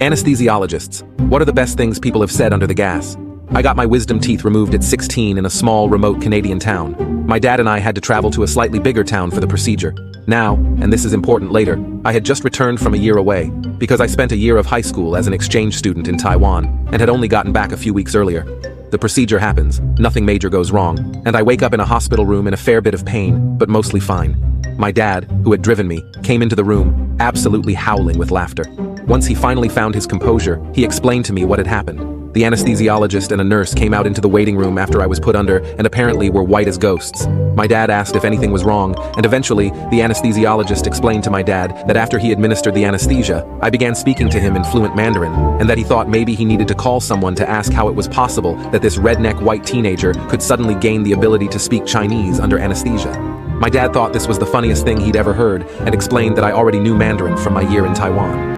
Anesthesiologists. What are the best things people have said under the gas? I got my wisdom teeth removed at 16 in a small, remote Canadian town. My dad and I had to travel to a slightly bigger town for the procedure. Now, and this is important later, I had just returned from a year away, because I spent a year of high school as an exchange student in Taiwan, and had only gotten back a few weeks earlier. The procedure happens, nothing major goes wrong, and I wake up in a hospital room in a fair bit of pain, but mostly fine. My dad, who had driven me, came into the room, absolutely howling with laughter. Once he finally found his composure, he explained to me what had happened. The anesthesiologist and a nurse came out into the waiting room after I was put under and apparently were white as ghosts. My dad asked if anything was wrong, and eventually, the anesthesiologist explained to my dad that after he administered the anesthesia, I began speaking to him in fluent Mandarin, and that he thought maybe he needed to call someone to ask how it was possible that this redneck white teenager could suddenly gain the ability to speak Chinese under anesthesia. My dad thought this was the funniest thing he'd ever heard, and explained that I already knew Mandarin from my year in Taiwan.